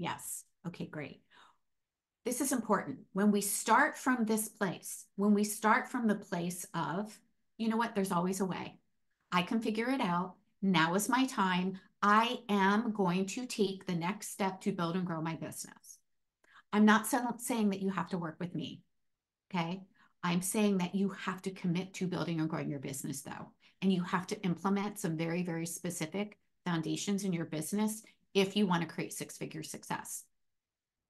Yes. Okay, great. This is important. When we start from this place, when we start from the place of, you know what, there's always a way. I can figure it out. Now is my time. I am going to take the next step to build and grow my business. I'm not saying that you have to work with me. Okay. I'm saying that you have to commit to building and growing your business, though. And you have to implement some very, very specific foundations in your business if you want to create six-figure success.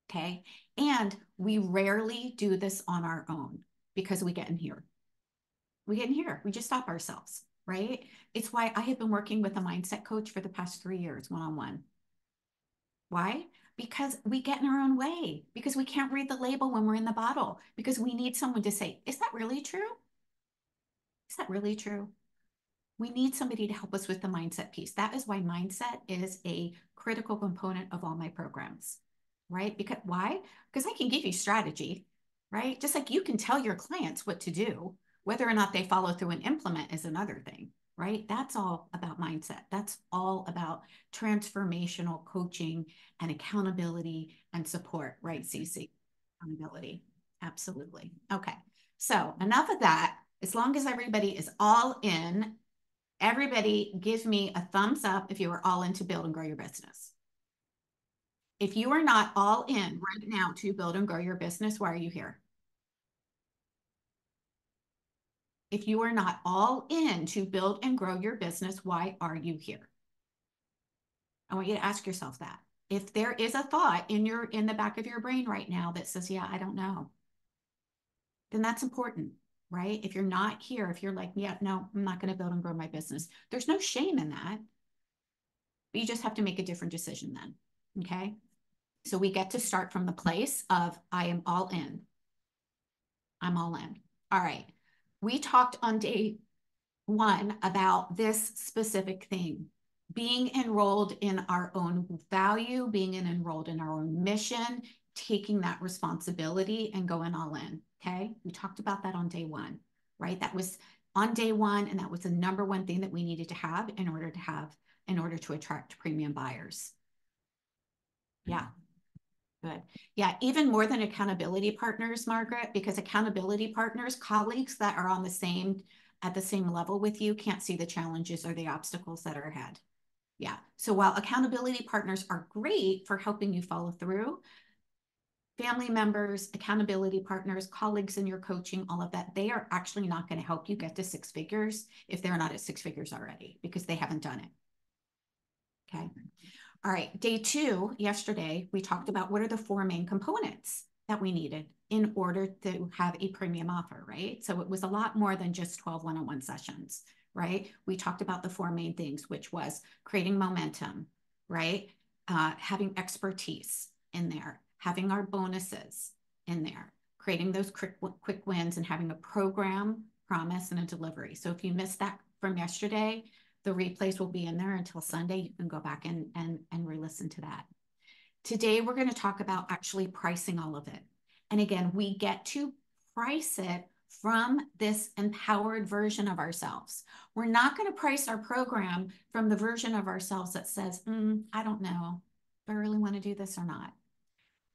Okay. And we rarely do this on our own because we get in here. We get in here. We just stop ourselves, right? It's why I have been working with a mindset coach for the past 3 years, one-on-one. Why? Because we get in our own way, because we can't read the label when we're in the bottle, because we need someone to say, is that really true? Is that really true? We need somebody to help us with the mindset piece. That is why mindset is a critical component of all my programs, right? Because why? Because I can give you strategy, right? Just like you can tell your clients what to do, whether or not they follow through and implement is another thing, right? That's all about mindset. That's all about transformational coaching and accountability and support, right, Cece? Accountability. Absolutely. Okay. So enough of that. As long as everybody is all in, everybody give me a thumbs up if you are all in to build and grow your business. If you are not all in right now to build and grow your business, why are you here? If you are not all in to build and grow your business, why are you here? I want you to ask yourself that. If there is a thought in the back of your brain right now that says, yeah, I don't know, then that's important, right? If you're not here, if you're like, yeah, no, I'm not going to build and grow my business, there's no shame in that. But you just have to make a different decision then. Okay. So we get to start from the place of I am all in. I'm all in. All right. We talked on day one about this specific thing, being enrolled in our own value, being enrolled in our own mission, taking that responsibility and going all in. Okay. We talked about that on day one, right? That was on day one. And that was the number one thing that we needed to have in order to attract premium buyers. Yeah. Good. Yeah, even more than accountability partners, Margaret, because accountability partners, colleagues that are at the same level with you can't see the challenges or the obstacles that are ahead. Yeah. So while accountability partners are great for helping you follow through, family members, accountability partners, colleagues in your coaching, all of that, they are actually not going to help you get to six figures if they're not at six figures already because they haven't done it. Okay. All right, day two, yesterday, we talked about what are the four main components that we needed in order to have a premium offer, right? So it was a lot more than just 12 one-on-one sessions, right? We talked about the four main things, which was creating momentum, right? Having expertise in there, having our bonuses in there, creating those quick wins and having a program, promise, and a delivery. So if you missed that from yesterday, the replays will be in there until Sunday. You can go back and re-listen to that. Today, we're going to talk about actually pricing all of it. And again, we get to price it from this empowered version of ourselves. We're not going to price our program from the version of ourselves that says, I don't know if I really want to do this or not.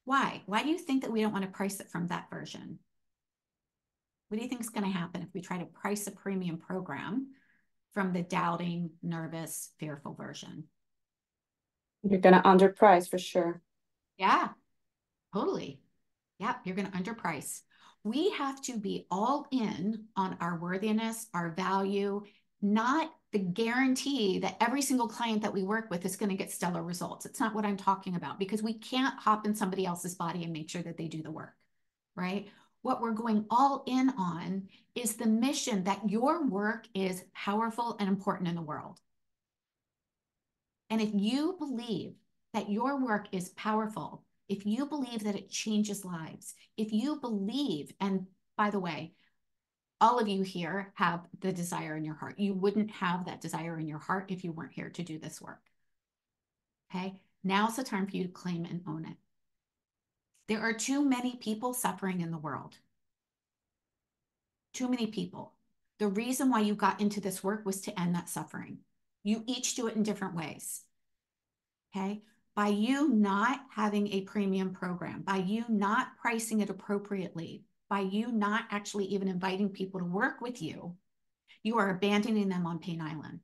Why? Why do you think that we don't want to price it from that version? What do you think is going to happen if we try to price a premium program from the doubting, nervous, fearful version? You're going to underprice for sure. Yeah, totally. Yeah, you're going to underprice. We have to be all in on our worthiness, our value, not the guarantee that every single client that we work with is going to get stellar results. It's not what I'm talking about because we can't hop in somebody else's body and make sure that they do the work, right? What we're going all in on is the mission that your work is powerful and important in the world. And if you believe that your work is powerful, if you believe that it changes lives, if you believe, and by the way, all of you here have the desire in your heart. You wouldn't have that desire in your heart if you weren't here to do this work. Okay, now's the time for you to claim and own it. There are too many people suffering in the world. Too many people. The reason why you got into this work was to end that suffering. You each do it in different ways. Okay. By you not having a premium program, by you not pricing it appropriately, by you not actually even inviting people to work with you, you are abandoning them on Pain Island.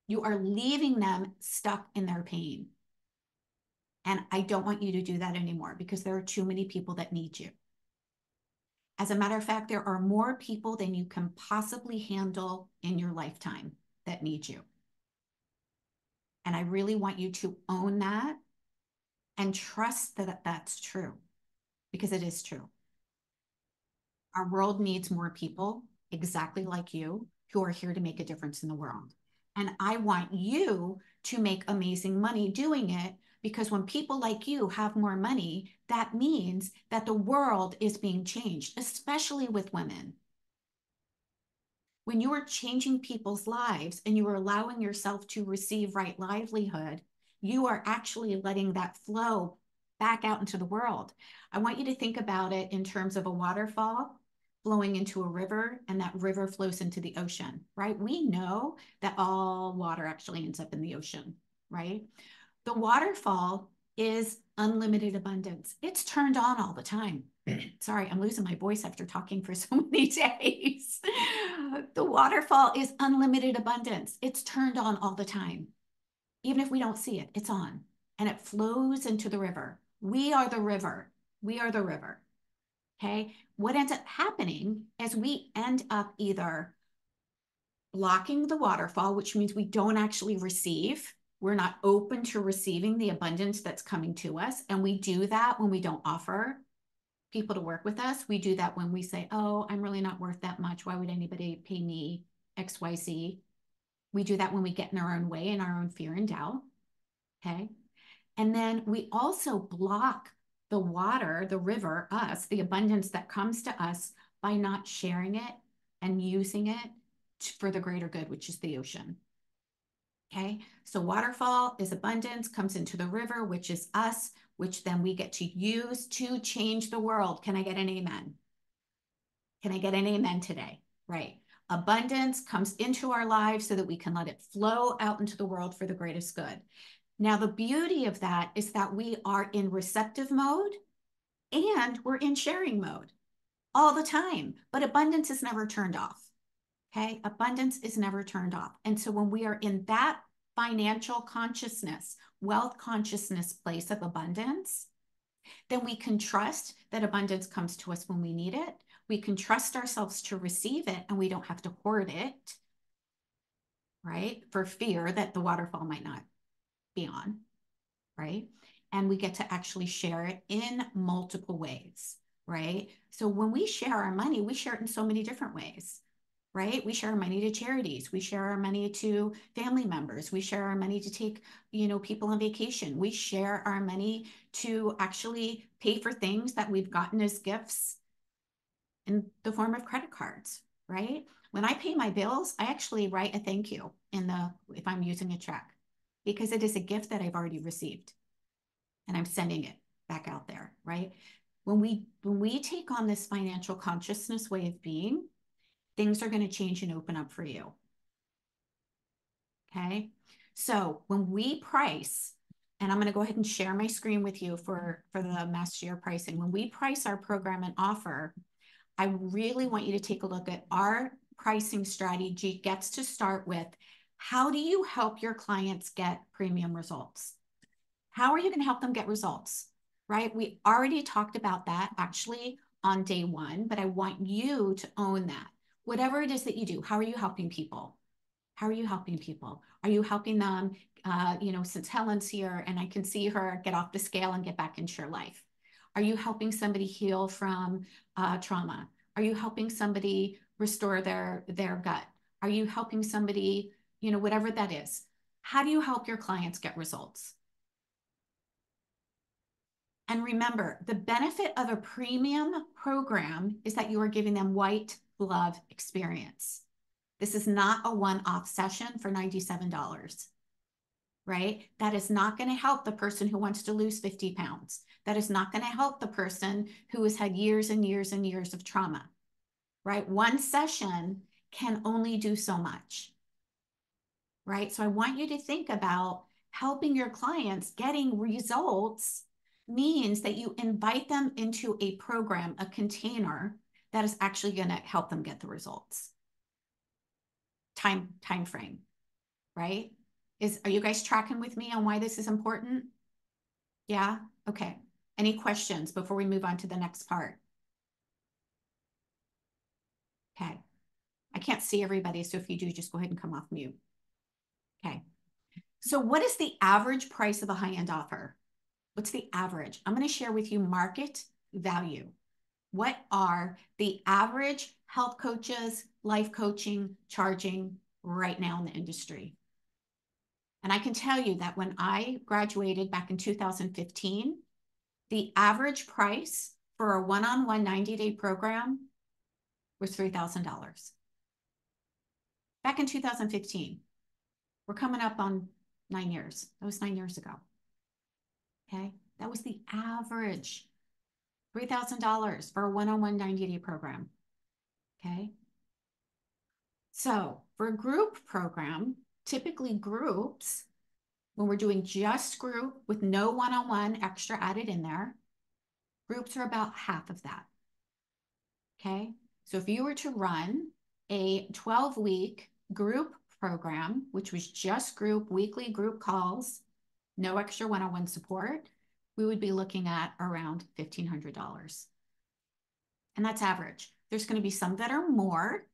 You are leaving them stuck in their pain. And I don't want you to do that anymore because there are too many people that need you. As a matter of fact, there are more people than you can possibly handle in your lifetime that need you. And I really want you to own that and trust that that's true, because it is true. Our world needs more people exactly like you who are here to make a difference in the world. And I want you to make amazing money doing it, because when people like you have more money, that means that the world is being changed, especially with women. When you are changing people's lives and you are allowing yourself to receive right livelihood, you are actually letting that flow back out into the world. I want you to think about it in terms of a waterfall flowing into a river, and that river flows into the ocean, right? We know that all water actually ends up in the ocean, right? The waterfall is unlimited abundance. It's turned on all the time. Sorry, I'm losing my voice after talking for so many days. The waterfall is unlimited abundance. It's turned on all the time. Even if we don't see it, it's on and it flows into the river. We are the river. We are the river. Okay. What ends up happening is we end up either blocking the waterfall, which means we don't actually receive. We're not open to receiving the abundance that's coming to us. And we do that when we don't offer people to work with us. We do that when we say, oh, I'm really not worth that much. Why would anybody pay me XYZ? We do that when we get in our own way and our own fear and doubt. Okay. And then we also block the water, the river, us, the abundance that comes to us by not sharing it and using it for the greater good, which is the ocean. Okay, so waterfall is abundance, comes into the river, which is us, which then we get to use to change the world. Can I get an amen? Can I get an amen today? Right. Abundance comes into our lives so that we can let it flow out into the world for the greatest good. Now, the beauty of that is that we are in receptive mode and we're in sharing mode all the time, but abundance is never turned off. Okay. Abundance is never turned off. And so when we are in that financial consciousness, wealth consciousness place of abundance, then we can trust that abundance comes to us when we need it. We can trust ourselves to receive it, and we don't have to hoard it, right? For fear that the waterfall might not be on, right? And we get to actually share it in multiple ways, right? So when we share our money, we share it in so many different ways, right? We share our money to charities. We share our money to family members. We share our money to take, people on vacation. We share our money to actually pay for things that we've gotten as gifts in the form of credit cards, right? When I pay my bills, I actually write a thank you if I'm using a check, because it is a gift that I've already received and I'm sending it back out there, right? When we take on this financial consciousness way of being, things are going to change and open up for you. Okay. So when we price, and I'm going to go ahead and share my screen with you for the master year pricing. When we price our program and offer, I really want you to take a look at our pricing strategy. Gets to start with, how do you help your clients get premium results? How are you going to help them get results? Right? We already talked about that actually on day one, but I want you to own that. Whatever it is that you do, how are you helping people? How are you helping people? Are you helping them, since Helen's here and I can see her get off the scale and get back into your life? Are you helping somebody heal from trauma? Are you helping somebody restore their gut? Are you helping somebody, whatever that is? How do you help your clients get results? And remember, the benefit of a premium program is that you are giving them white glove experience. This is not a one-off session for $97, right? That is not going to help the person who wants to lose 50 pounds. That is not going to help the person who has had years and years and years of trauma, right? One session can only do so much, right? So I want you to think about helping your clients getting results means that you invite them into a program, a container that is actually going to help them get the results. Time frame, right? Are you guys tracking with me on why this is important? Yeah? Okay. Any questions before we move on to the next part? Okay. I can't see everybody, so if you do, just go ahead and come off mute. Okay. So what is the average price of a high-end offer? What's the average? I'm going to share with you market value. What are the average health coaches, life coaching charging right now in the industry? And I can tell you that when I graduated back in 2015, the average price for a one-on-one 90-day program was $3,000. Back in 2015, we're coming up on 9 years. That was 9 years ago. Okay, that was the average, $3,000 for a one-on-one 90-day program. Okay, so for a group program, typically groups, when we're doing just group with no one-on-one extra added in there, groups are about half of that. Okay, so if you were to run a 12-week group program, which was just group, weekly group calls, no extra one-on-one support, we would be looking at around $1,500. And that's average. There's going to be some that are more.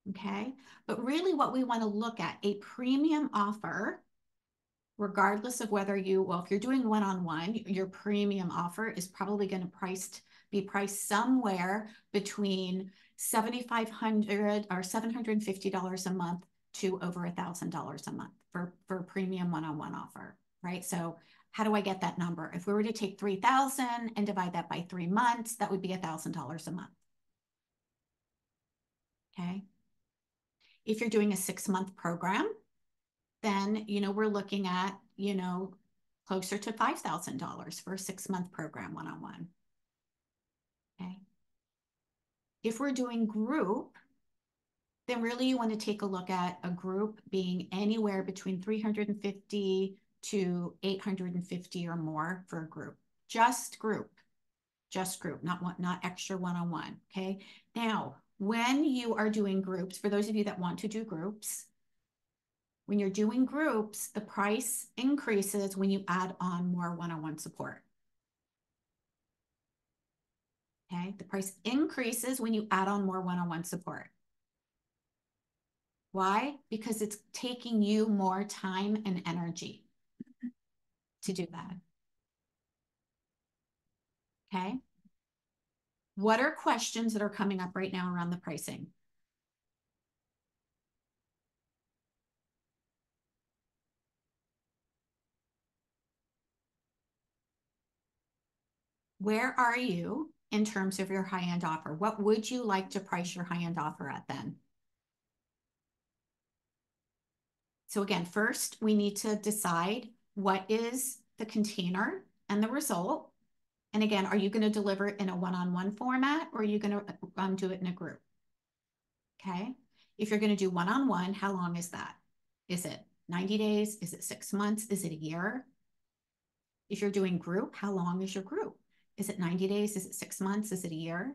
Okay. But really what we want to look at, a premium offer, regardless of whether if you're doing one-on-one, your premium offer is probably going to be priced somewhere between $7,500 or $750 a month to over $1,000 a month for a premium one-on-one offer, right? So how do I get that number? If we were to take 3,000 and divide that by 3 months, that would be $1,000 a month. Okay. If you're doing a 6-month program, then, we're looking at, closer to $5,000 for a 6-month program one-on-one. Okay. If we're doing group, then really you want to take a look at a group being anywhere between 350 to 850 or more for a group. Just group, not extra one-on-one. Okay. Now, when you are doing groups, for those of you that want to do groups, when you're doing groups, the price increases when you add on more one-on-one support. Okay, the price increases when you add on more one-on-one support. Why? Because it's taking you more time and energy to do that. Okay. What are questions that are coming up right now around the pricing? Where are you in terms of your high-end offer? What would you like to price your high-end offer at then? So again, first we need to decide what is the container and the result. And again, are you going to deliver it in a one-on-one format or are you going to do it in a group? Okay. If you're going to do one-on-one, how long is that? Is it 90 days? Is it 6 months? Is it a year? If you're doing group, how long is your group? Is it 90 days? Is it 6 months? Is it a year?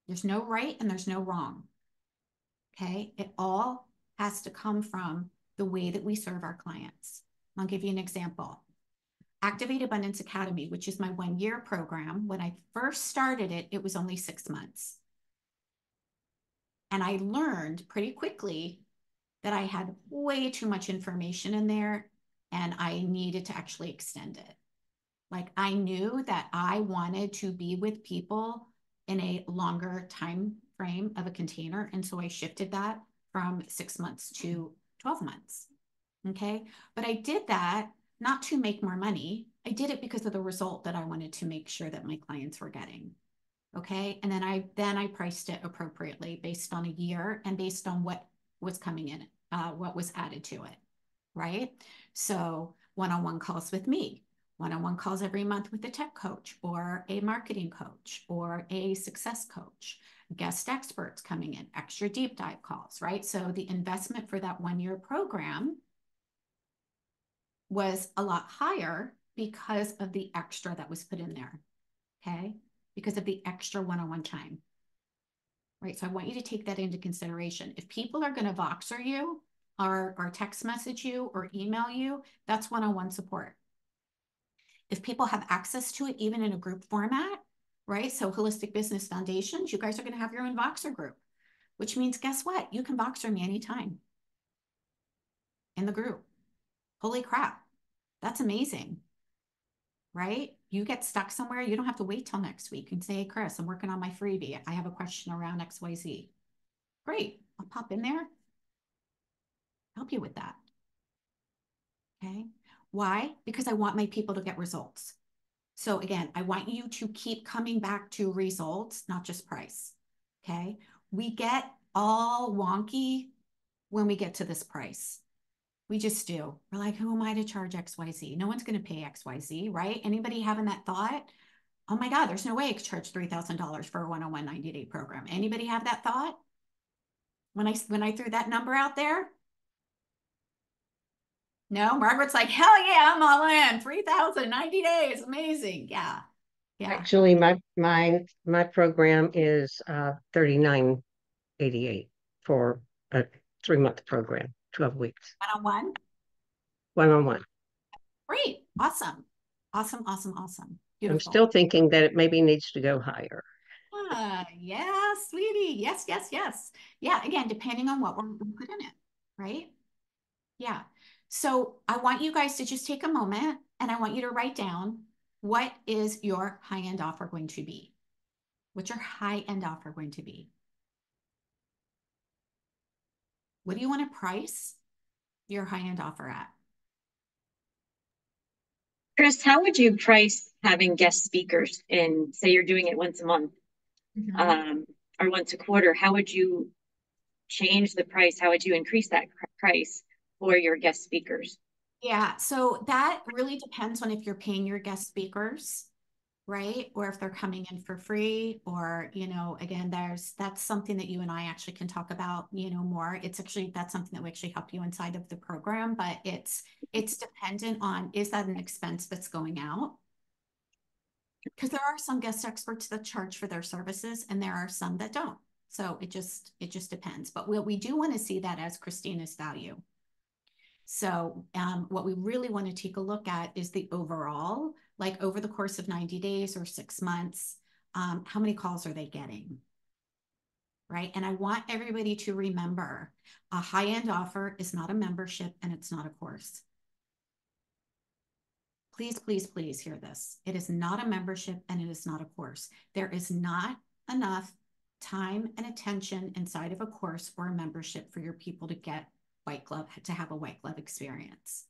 There's no right and there's no wrong. Okay. It all has to come from the way that we serve our clients. I'll give you an example. Activate Abundance Academy, which is my 1-year program. When I first started it, it was only 6 months. And I learned pretty quickly that I had way too much information in there and I needed to actually extend it. Like I knew that I wanted to be with people in a longer time frame of a container. And so I shifted that from 6 months to 12 months. Okay. But I did that not to make more money. I did it because of the result that I wanted to make sure that my clients were getting. Okay. And then I priced it appropriately based on a year and based on what was coming in, what was added to it. Right. So one-on-one calls with me, one-on-one calls every month with a tech coach or a marketing coach or a success coach. guest experts coming in, extra deep dive calls, right? So the investment for that 1-year program was a lot higher because of the extra that was put in there, okay? Because of the extra one-on-one time, right? So I want you to take that into consideration. If people are going to Voxer you or text message you or email you, that's one-on-one support. If people have access to it, even in a group format, right? So Holistic Business Foundations, you guys are going to have your own Voxer group, which means guess what? You can Voxer me anytime in the group. Holy crap. That's amazing, right? You get stuck somewhere, you don't have to wait till next week and say, hey, Chris, I'm working on my freebie. I have a question around XYZ. Great. I'll pop in there, help you with that. Okay. Why? Because I want my people to get results. So again, I want you to keep coming back to results, not just price. Okay. We get all wonky when we get to this price. We just do. We're like, who am I to charge XYZ? No one's going to pay XYZ, right? Anybody having that thought? Oh my God, there's no way I could charge $3,000 for a 101 90-day program. Anybody have that thought? When I threw that number out there? No, Margaret's like, hell yeah, I'm all in. 3,000, 90 days. Amazing. Yeah. Yeah. Actually, my program is 39.88 for a 3-month program, 12 weeks, 101. one-on-one. Great. Awesome. Awesome. Awesome. Awesome. I'm Beautiful. still thinking that it maybe needs to go higher. Yeah, sweetie. Yes, yes, yes. Yeah, again, depending on what we're put in it, right? Yeah. So I want you guys to just take a moment and I want you to write down, what is your high-end offer going to be? What's your high-end offer going to be? What do you want to price your high-end offer at? Chris, how would you price having guest speakers in, say you're doing it once a month, or once a quarter? How would you change the price? How would you increase that price for your guest speakers? Yeah, so that really depends on if you're paying your guest speakers, right? Or if they're coming in for free, or, again, that's something that you and I actually can talk about, more. It's actually, that's something that we actually help you inside of the program, but it's dependent on, is that an expense that's going out? Because there are some guest experts that charge for their services and there are some that don't. So it just depends. But we do want to see that as Christina's value. So what we really want to take a look at is the overall, like over the course of 90 days or 6 months, how many calls are they getting? Right. And I want everybody to remember, a high-end offer is not a membership and it's not a course. Please, please, please hear this. It is not a membership and it is not a course. There is not enough time and attention inside of a course or a membership for your people to get white glove, to have a white glove experience.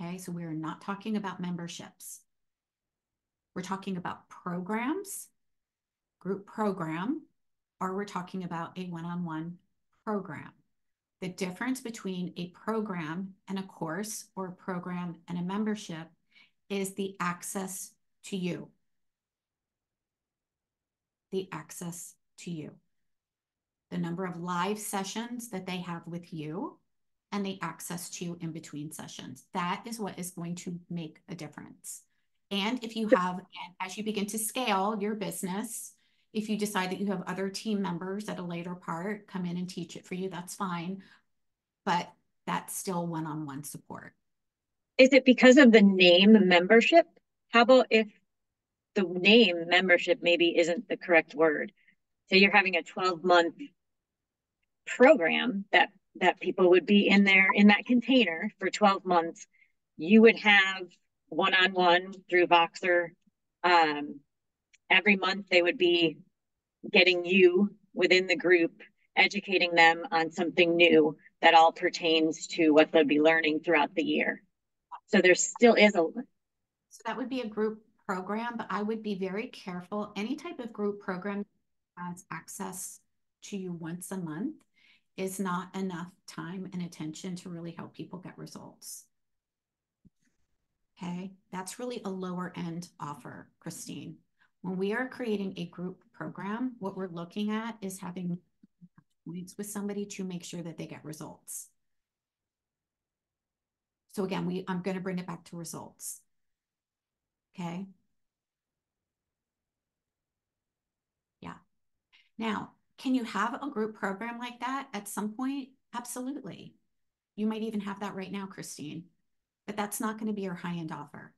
Okay, so we're not talking about memberships. We're talking about programs, group program, or we're talking about a one-on-one program. The difference between a program and a course, or a program and a membership, is the access to you. The access to you. The number of live sessions that they have with you and the access to you in between sessions. That is what is going to make a difference. And if you have, as you begin to scale your business, if you decide that you have other team members at a later part come in and teach it for you, that's fine. But that's still one-on-one support. Is it because of the name membership? How about if the name membership maybe isn't the correct word? So you're having a 12-month program that people would be in there in that container for 12 months. You would have one-on-one through Voxer. Every month they would be getting you within the group, educating them on something new that all pertains to what they'll be learning throughout the year. So there still is So that would be a group program, but I would be very careful. Any type of group program that has access to you once a month is not enough time and attention to really help people get results. Okay, that's really a lower end offer, Christine. When we are creating a group program, what we're looking at is having points with somebody to make sure that they get results. So again, I'm going to bring it back to results. Okay. Yeah. Now, can you have a group program like that at some point? Absolutely. You might even have that right now, Christine, but that's not going to be your high-end offer.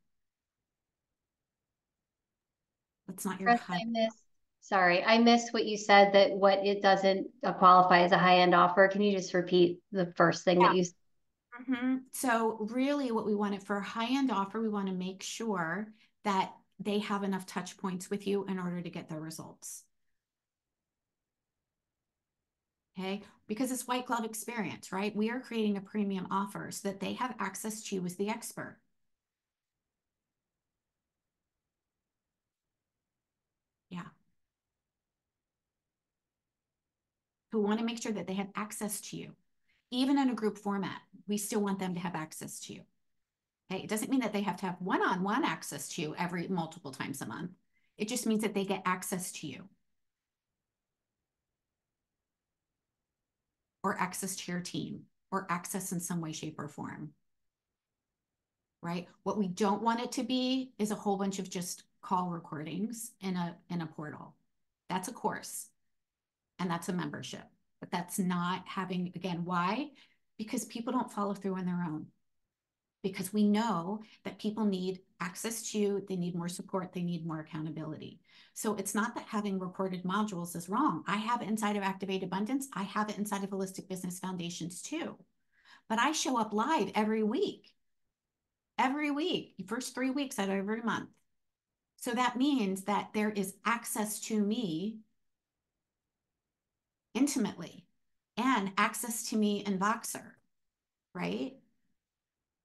That's not your high. Sorry, I missed what you said, that what it doesn't qualify as a high-end offer. Can you just repeat the first thing that you said? So really what we want for a high-end offer, we want to make sure that they have enough touch points with you in order to get their results. Okay, because it's white glove experience, right? We are creating a premium offer so that they have access to you as the expert. Yeah. We want to make sure that they have access to you. Even in a group format, we still want them to have access to you. Okay, it doesn't mean that they have to have one-on-one access to you every multiple times a month. It just means that they get access to you. Or access to your team, or access in some way, shape, or form. Right? What we don't want it to be is a whole bunch of just call recordings in a portal. That's a course. And that's a membership. But that's not having, again, why? Because people don't follow through on their own. Because we know that people need access to you, they need more support, they need more accountability. So it's not that having recorded modules is wrong. I have it inside of Activate Abundance. I have it inside of Holistic Business Foundations too. But I show up live every week. Every week, the first 3 weeks out of every month. So that means that there is access to me intimately and access to me in Voxer, right?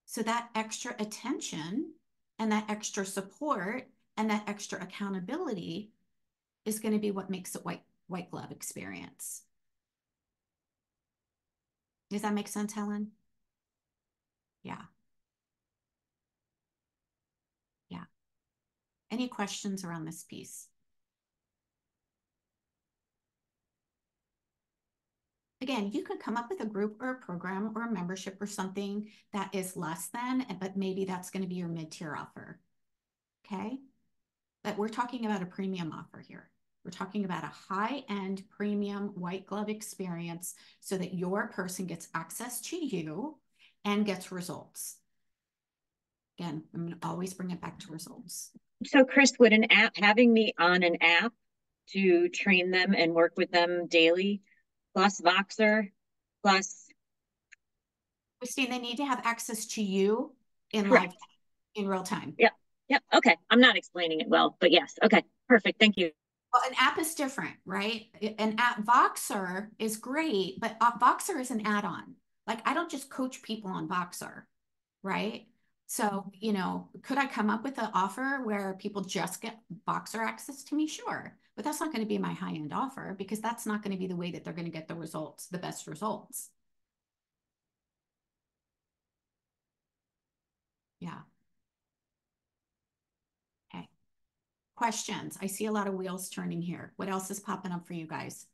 So that extra attention and that extra support and that extra accountability is going to be what makes it white glove experience. Does that make sense, Helen? Yeah. Yeah. Any questions around this piece? Again, you could come up with a group or a program or a membership or something that is less than, but maybe that's going to be your mid-tier offer. Okay. But we're talking about a premium offer here. We're talking about a high-end premium white glove experience so that your person gets access to you and gets results. Again, I'm going to always bring it back to results. So Chris, would an app, having me on an app to train them and work with them daily, plus Voxer, plus... Christine, they need to have access to you in Correct. live, in real time. Yep. Yep. Okay. I'm not explaining it well, but yes. Okay. Perfect. Thank you. Well, an app is different, right? An app, Voxer is great, but Voxer is an add-on. Like I don't just coach people on Voxer, right? So, you know, could I come up with an offer where people just get Voxer access to me? Sure. But that's not going to be my high-end offer because that's not going to be the way that they're going to get the results, the best results. Yeah. Okay. Questions. I see a lot of wheels turning here. What else is popping up for you guys?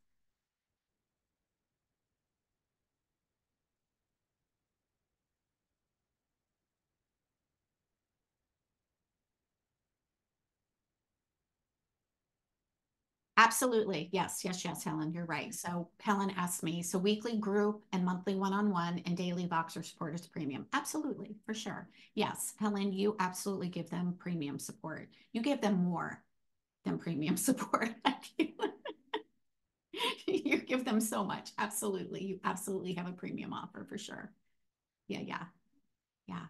Absolutely. Yes, yes, yes, Helen, you're right. So Helen asked me, so weekly group and monthly one-on-one and daily Voxer support is premium. Absolutely, for sure. Yes, Helen, you absolutely give them premium support. You give them more than premium support. You give them so much. Absolutely. You absolutely have a premium offer for sure. Yeah, yeah, yeah.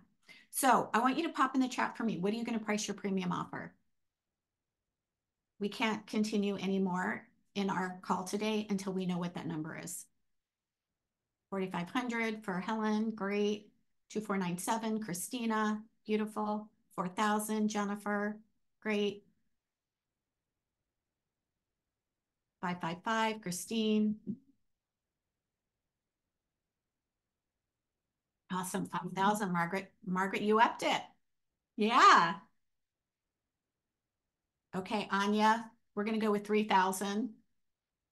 So I want you to pop in the chat for me. What are you going to price your premium offer? We can't continue anymore in our call today until we know what that number is. 4,500 for Helen, great. 2,497, Christina, beautiful. 4,000, Jennifer, great. 555, Christine. Awesome, 5,000, Margaret. Margaret, you upped it. Yeah. Okay, Anya, we're gonna go with 3,000.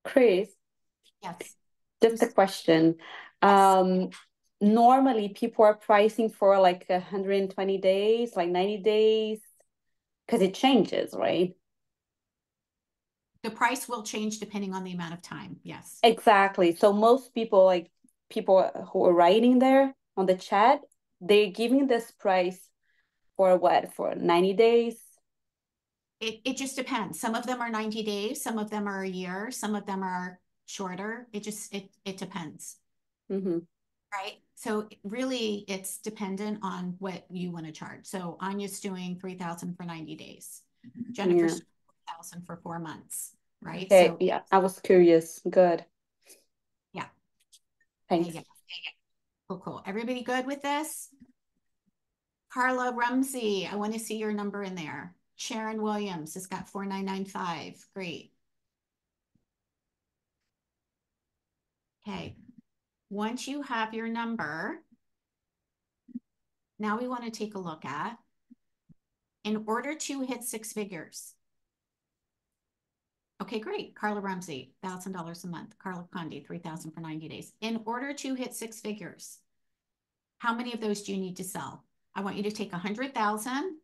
Chris, Yes. just a question. Yes. Normally people are pricing for like 120 days, like 90 days, because it changes, right? The price will change depending on the amount of time. Yes. Exactly. So most people, like people who are writing there on the chat, they're giving this price for what? For 90 days? It just depends. Some of them are 90 days, some of them are a year, some of them are shorter. It depends. Mm-hmm. Right. So really it's dependent on what you want to charge. So Anya's doing 3,000 for 90 days. Jennifer's 4,000 for 4 months. Right. Okay, So yeah, I was curious. Good. yeah. Thanks. Yeah. Cool, cool. Everybody good with this? Carla Rumsey, I want to see your number in there. Sharon Williams has got 4,995. Great. Okay. Once you have your number, now we want to take a look at, in order to hit 6 figures. Okay, great. Carla Rumsey, $1,000 a month. Carla Condi, 3,000 for 90 days. In order to hit 6 figures, how many of those do you need to sell? I want you to take 100,000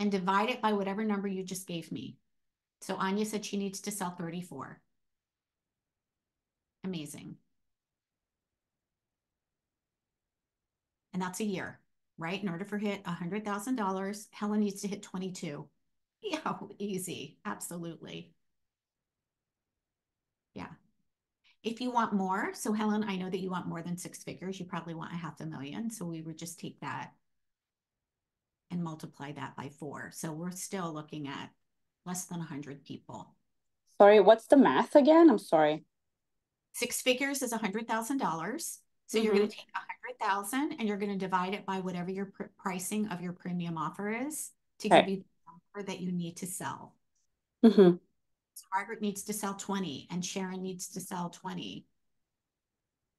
and divide it by whatever number you just gave me. So Anya said she needs to sell 34. Amazing. And that's a year, right? In order for hit $100,000, Helen needs to hit 22. Yeah, easy. Absolutely. Yeah. If you want more, so Helen, I know that you want more than 6 figures. You probably want $500,000. So we would just take that and multiply that by 4. So we're still looking at less than 100 people. Sorry, what's the math again? I'm sorry. 6 figures is $100,000. So you're going to take 100,000 and you're going to divide it by whatever your pricing of your premium offer is to give you the number that you need to sell. Mm-hmm. So Margaret needs to sell 20 and Sharon needs to sell 20.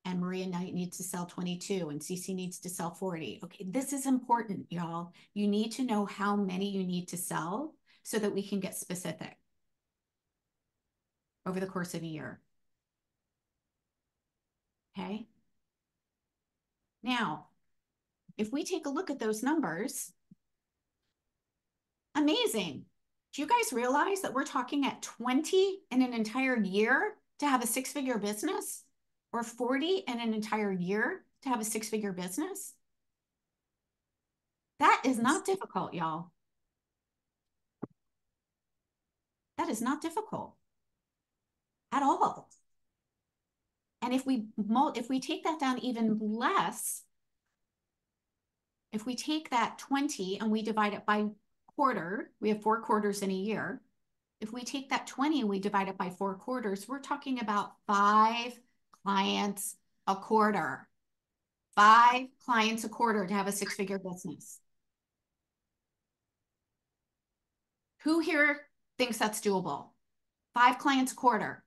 And Maria Knight needs to sell 22 and Cece needs to sell 40. Okay, this is important, y'all. You need to know how many you need to sell so that we can get specific over the course of a year. Okay. Now, if we take a look at those numbers, amazing. Do you guys realize that we're talking at 20 in an entire year to have a 6-figure business, or 40 in an entire year to have a 6-figure business? That is not difficult, y'all. That is not difficult at all. And if we take that down even less, if we take that 20 and we divide it by quarter, we have 4 quarters in a year. If we take that 20 and we divide it by 4 quarters, we're talking about 5 clients a quarter. 5 clients a quarter to have a 6-figure business. Who here thinks that's doable? 5 clients a quarter.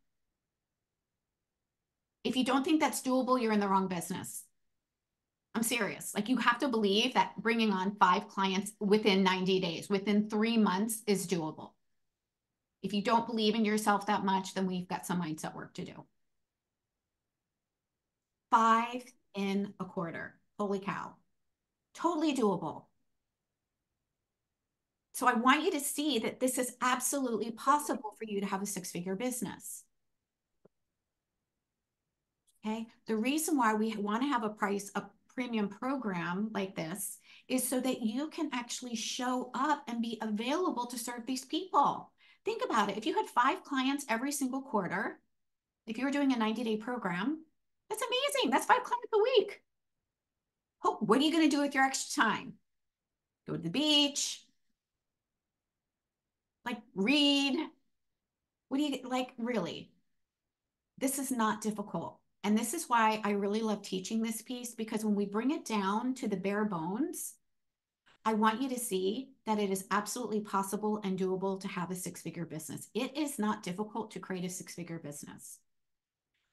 If you don't think that's doable, you're in the wrong business. I'm serious. Like, you have to believe that bringing on 5 clients within 90 days, within 3 months, is doable. If you don't believe in yourself that much, then we've got some mindset work to do. 5 in a quarter. Holy cow. Totally doable. So I want you to see that this is absolutely possible for you to have a 6-figure business. Okay. The reason why we want to have a premium program like this is so that you can actually show up and be available to serve these people. Think about it. If you had 5 clients every single quarter, if you were doing a 90-day program, that's amazing. That's 5 clients a week. Oh, what are you going to do with your extra time? Go to the beach, like read. What do you like? Really? This is not difficult. And this is why I really love teaching this piece, because when we bring it down to the bare bones, I want you to see that it is absolutely possible and doable to have a 6-figure business. It is not difficult to create a 6-figure business.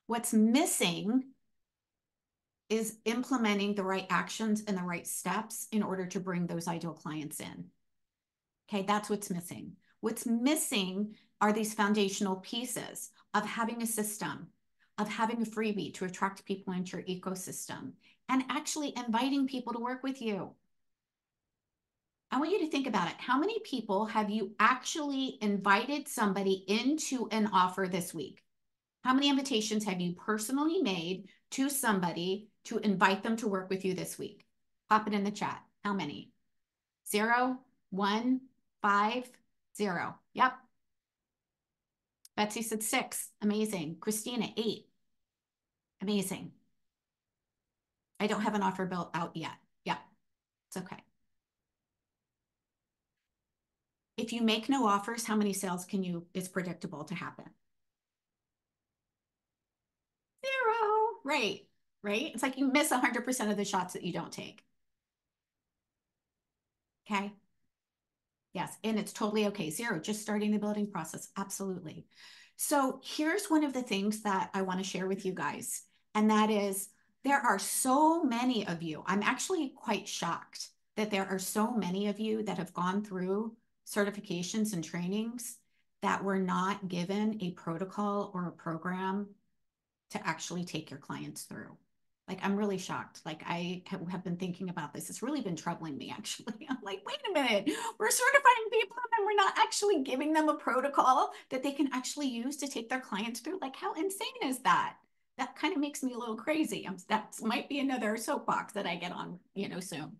What's missing is implementing the right actions and the right steps in order to bring those ideal clients in. Okay, that's what's missing. What's missing are these foundational pieces of having a system, of having a freebie to attract people into your ecosystem, and actually inviting people to work with you. I want you to think about it. How many people have you actually invited somebody into an offer this week? How many invitations have you personally made to somebody to invite them to work with you this week? Pop it in the chat. How many? 0, 1, 5, 0. Yep. Betsy said 6. Amazing. Christina, 8. Amazing. I don't have an offer built out yet. Yeah, it's okay. If you make no offers, how many sales is predictable to happen? 0. Right. Right. It's like you miss 100% of the shots that you don't take. Okay. Yes. And it's totally okay. 0, just starting the building process. Absolutely. So here's one of the things that I want to share with you guys. And that is, there are so many of you. I'm actually quite shocked that there are so many of you that have gone through certifications and trainings that were not given a protocol or a program to actually take your clients through. Like, I'm really shocked. Like, I have been thinking about this. It's really been troubling me, actually. I'm like, wait a minute, we're certifying people and we're not actually giving them a protocol that they can actually use to take their clients through. Like, how insane is that? That kind of makes me a little crazy. That might be another soapbox that I get on, soon.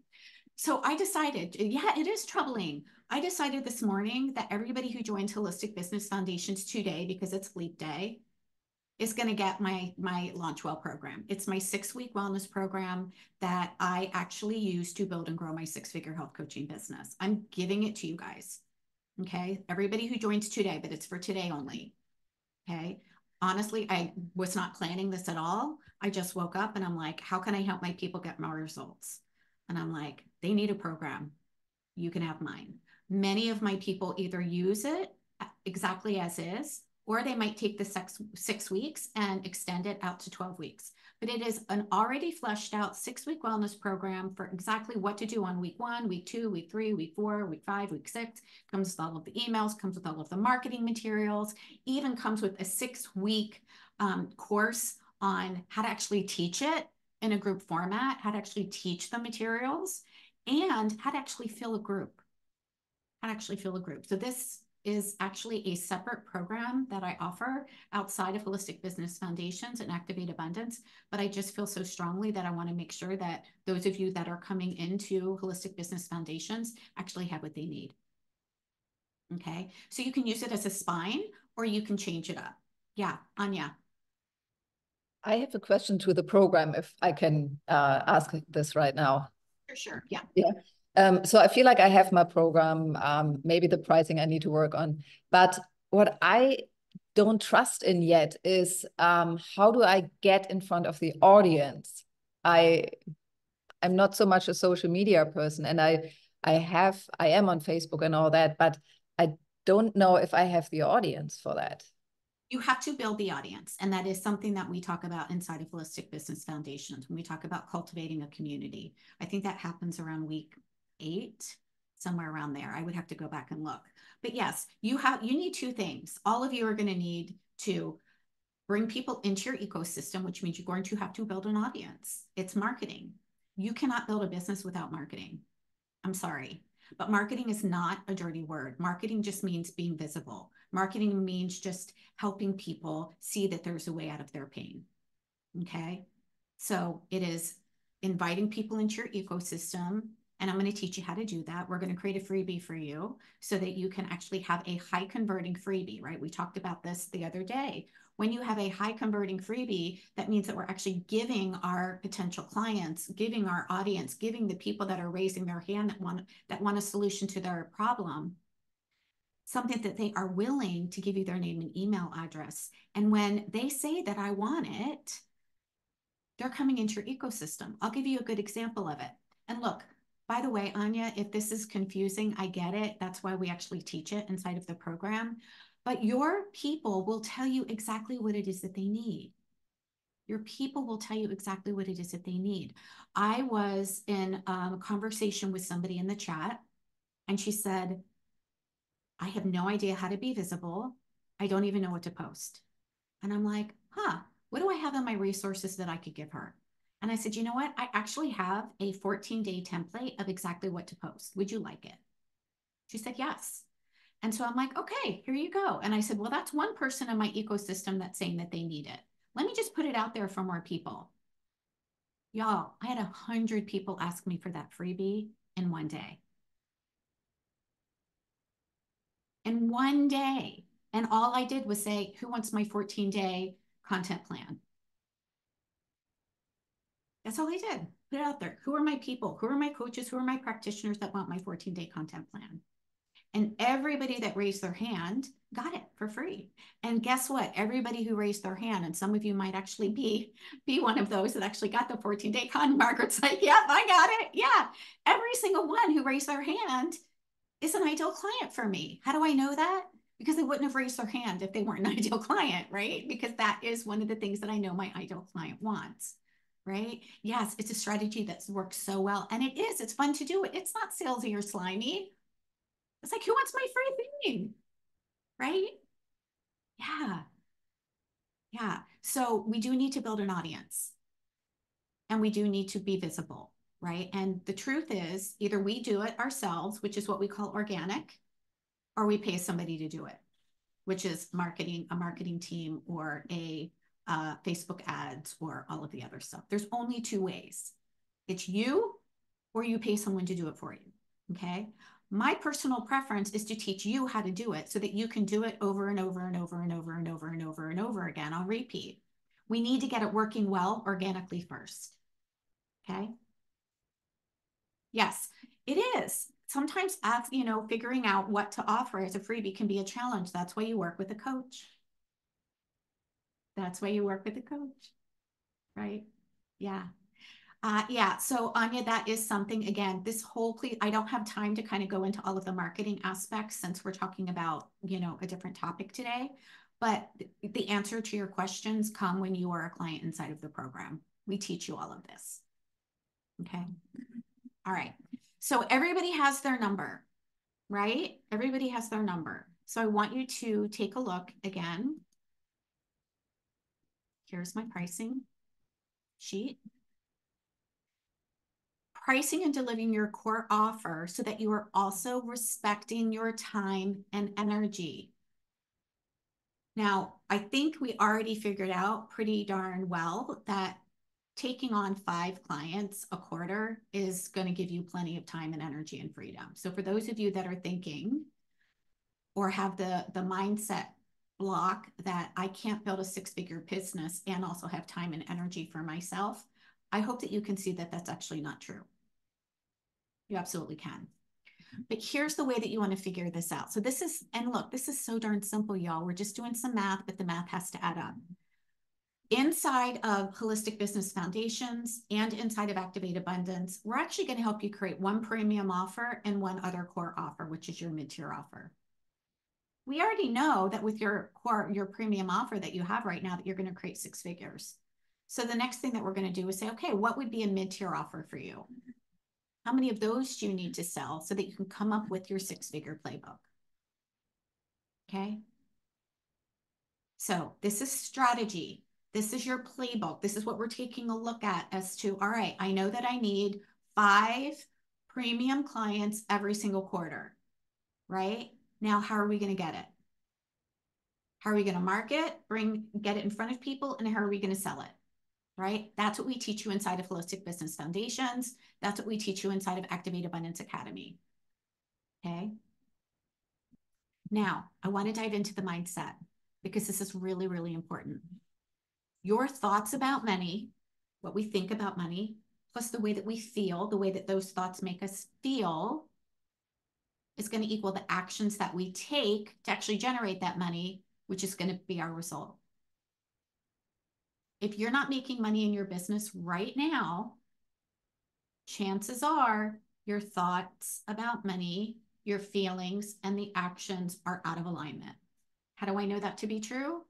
So I decided, yeah, it is troubling. I decided this morning that everybody who joins Holistic Business Foundations today, because it's Leap Day, is going to get my Launch Well program. It's my 6-week wellness program that I actually use to build and grow my 6-figure health coaching business. I'm giving it to you guys. Okay. Everybody who joins today, but it's for today only. Okay. Honestly, I was not planning this at all. I just woke up and I'm like, how can I help my people get more results? And I'm like, they need a program. You can have mine. Many of my people either use it exactly as is, or they might take the 6 weeks and extend it out to 12 weeks. But it is an already fleshed out 6-week wellness program for exactly what to do on week 1, week 2, week 3, week 4, week 5, week 6. Comes with all of the emails, comes with all of the marketing materials, even comes with a 6-week course on how to actually teach it in a group format, how to actually teach the materials, and how to actually fill a group. So this is actually a separate program that I offer outside of Holistic Business Foundations and Activate Abundance. But I just feel so strongly that I want to make sure that those of you that are coming into Holistic Business Foundations actually have what they need. Okay, so you can use it as a spine or you can change it up. Yeah, Anya. I have a question to the program, if I can ask this right now. For sure. Yeah. Yeah. So I feel like I have my program, maybe the pricing I need to work on, but what I don't trust in yet is how do I get in front of the audience? I'm not so much a social media person, and I am on Facebook and all that, but I don't know if I have the audience for that. You have to build the audience. And that is something that we talk about inside of Holistic Business Foundations when we talk about cultivating a community. I think that happens around week 8, somewhere around there. I would have to go back and look. But yes, you need 2 things. All of you are going to need to bring people into your ecosystem, which means you're going to have to build an audience. It's marketing. You cannot build a business without marketing. I'm sorry. But marketing is not a dirty word. Marketing just means being visible. Marketing means just helping people see that there's a way out of their pain. Okay. So it is inviting people into your ecosystem. And I'm going to teach you how to do that. We're going to create a freebie for you so that you can actually have a high converting freebie, right? We talked about this the other day. When you have a high converting freebie, that means that we're actually giving our potential clients, giving our audience, giving the people that are raising their hand that want a solution to their problem, something that they are willing to give you their name and email address. And when they say that I want it, they're coming into your ecosystem. I'll give you a good example of it. And look, by the way, Anya, if this is confusing, I get it. That's why we actually teach it inside of the program. But your people will tell you exactly what it is that they need. Your people will tell you exactly what it is that they need. I was in a conversation with somebody in the chat, and she said, I have no idea how to be visible. I don't even know what to post. And I'm like, what do I have in my resources that I could give her? And I said, you know what? I actually have a 14-day template of exactly what to post. Would you like it? She said, yes. And so I'm like, okay, here you go. And I said, well, that's one person in my ecosystem that's saying that they need it. Let me just put it out there for more people. Y'all, I had 100 people ask me for that freebie in one day. In one day. And all I did was say, who wants my 14-day content plan? That's all I did. Put it out there. Who are my people? Who are my coaches? Who are my practitioners that want my 14-day content plan? And everybody that raised their hand got it for free. And guess what? Everybody who raised their hand, and some of you might actually be one of those that actually got the 14-day con. Margaret's like, yep, I got it. Yeah. Every single one who raised their hand is an ideal client for me. How do I know that? Because they wouldn't have raised their hand if they weren't an ideal client, right? Because that is one of the things that I know my ideal client wants, right? Yes, it's a strategy that's worked so well. And it is, it's fun to do it. It's not salesy or slimy. It's like, who wants my free thing? Right? Yeah. Yeah. So we do need to build an audience and we do need to be visible, right? And the truth is either we do it ourselves, which is what we call organic, or we pay somebody to do it, which is a marketing team or a Facebook ads or all of the other stuff. There's only two ways. It's you or you pay someone to do it for you, okay? My personal preference is to teach you how to do it so that you can do it over and over and over and over and over and over and over again on repeat. We need to get it working well organically first, okay? Yes, it is. Sometimes, figuring out what to offer as a freebie can be a challenge. That's why you work with a coach. That's why you work with a coach, right? Yeah. Yeah, so Anya, that is something, again, I don't have time to kind of go into all of the marketing aspects since we're talking about, a different topic today, but the answer to your questions come when you are a client inside of the program. We teach you all of this. Okay. All right. So everybody has their number, right? Everybody has their number. So I want you to take a look again. Here's my pricing sheet. Pricing and delivering your core offer so that you are also respecting your time and energy. Now, I think we already figured out pretty darn well that taking on 5 clients a quarter is going to give you plenty of time and energy and freedom. So for those of you that are thinking or have the mindset block that I can't build a 6-figure business and also have time and energy for myself, I hope that you can see that that's actually not true. You absolutely can. But here's the way that you want to figure this out. So this is so darn simple, y'all. We're just doing some math, but the math has to add up. Inside of Holistic Business Foundations and inside of Activate Abundance, we're actually going to help you create one premium offer and one other core offer, which is your mid-tier offer. We already know that with your premium offer that you have right now that you're going to create 6 figures. So the next thing that we're going to do is say, okay, what would be a mid-tier offer for you? How many of those do you need to sell so that you can come up with your 6-figure playbook? Okay. So this is strategy. This is your playbook. This is what we're taking a look at as to, all right, I know that I need 5 premium clients every single quarter, right? Now, how are we going to get it? How are we going to market, get it in front of people, and how are we going to sell it? Right? That's what we teach you inside of Holistic Business Foundations. That's what we teach you inside of Activate Abundance Academy. Okay. Now, I want to dive into the mindset because this is really, really important. Your thoughts about money, what we think about money, plus the way that we feel, the way that those thoughts make us feel, is going to equal the actions that we take to actually generate that money, which is going to be our result. If you're not making money in your business right now, chances are your thoughts about money, your feelings, and the actions are out of alignment. How do I know that to be true?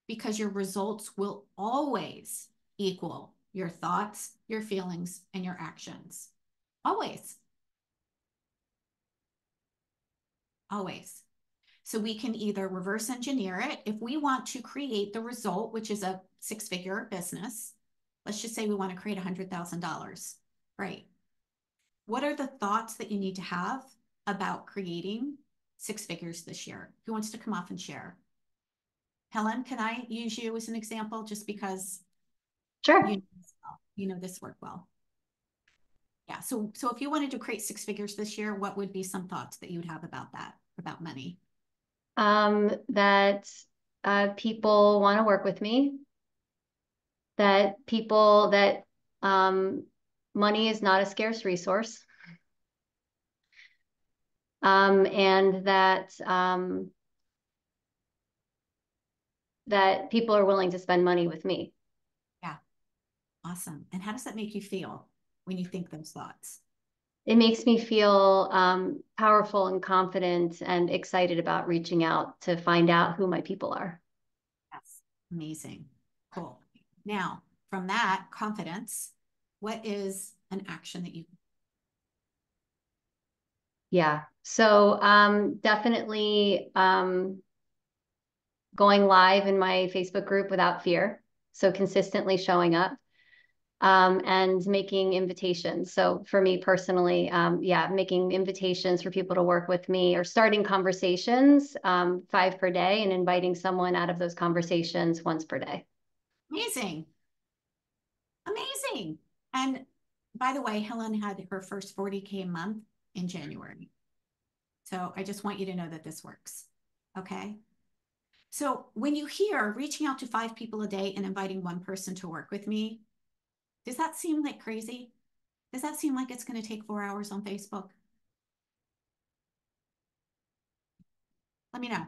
Because your results will always equal your thoughts, your feelings, and your actions. Always. Always. So we can either reverse engineer it. If we want to create the result, which is a six-figure business, let's just say we want to create $100,000, right? What are the thoughts that you need to have about creating six figures this year? Who wants to come off and share? Helen, can I use you as an example just because Sure. you know this work well? Yeah, so if you wanted to create six figures this year, what would be some thoughts that you would have about that, about money? That people want to work with me, that people that money is not a scarce resource, and that that people are willing to spend money with me. Yeah, awesome. And how does that make you feel when you think those thoughts? It makes me feel powerful and confident and excited about reaching out to find out who my people are. Yes, amazing. Cool. Now, from that confidence, what is an action that you? Yeah. So definitely going live in my Facebook group without fear. So consistently showing up and making invitations. So for me personally, yeah, making invitations for people to work with me or starting conversations 5 per day and inviting someone out of those conversations once per day. Amazing. Amazing. And by the way, Helen had her first 40K a month in January. So I just want you to know that this works. Okay. So when you hear reaching out to 5 people a day and inviting one person to work with me, does that seem like crazy? Does that seem like it's going to take 4 hours on Facebook? Let me know.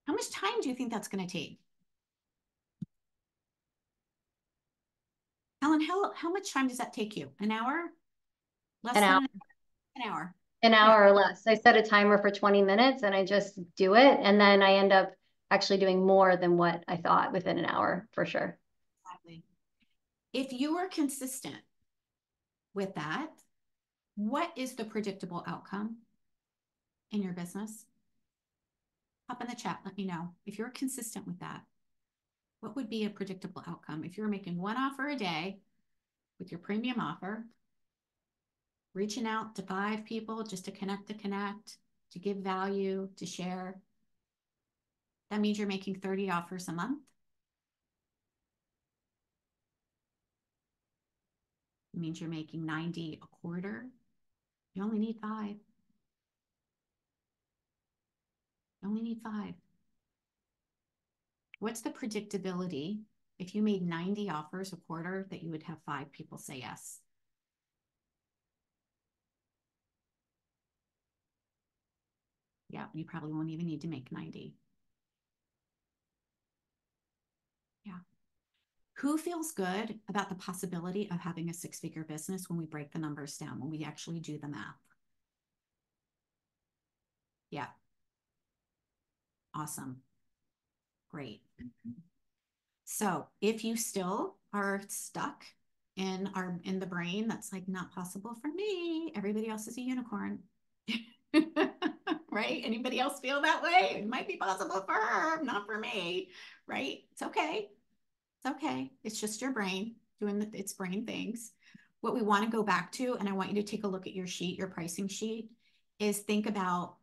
How much time do you think that's going to take? Helen, how much time does that take you? An hour? Less An than hour. an hour. An Yeah. hour or less. I set a timer for 20 minutes and I just do it. And then I end up actually doing more than what I thought within an hour for sure. Exactly. If you are consistent with that, what is the predictable outcome in your business? Pop in the chat, let me know. If you're consistent with that, what would be a predictable outcome? If you're making one offer a day with your premium offer, reaching out to 5 people just to connect, to give value, to share, that means you're making 30 offers a month. It means you're making 90 a quarter. You only need 5. You only need 5. What's the predictability if you made 90 offers a quarter that you would have 5 people say yes? Yeah, you probably won't even need to make 90. Yeah. Who feels good about the possibility of having a 6-figure business when we break the numbers down, when we actually do the math? Yeah. Awesome. Great. So if you still are stuck in the brain, that's like not possible for me. Everybody else is a unicorn. Right? Anybody else feel that way? It might be possible for her, not for me. Right? It's okay. It's okay. It's just your brain doing its brain things. What we want to go back to, and I want you to take a look at your sheet, your pricing sheet, is think about,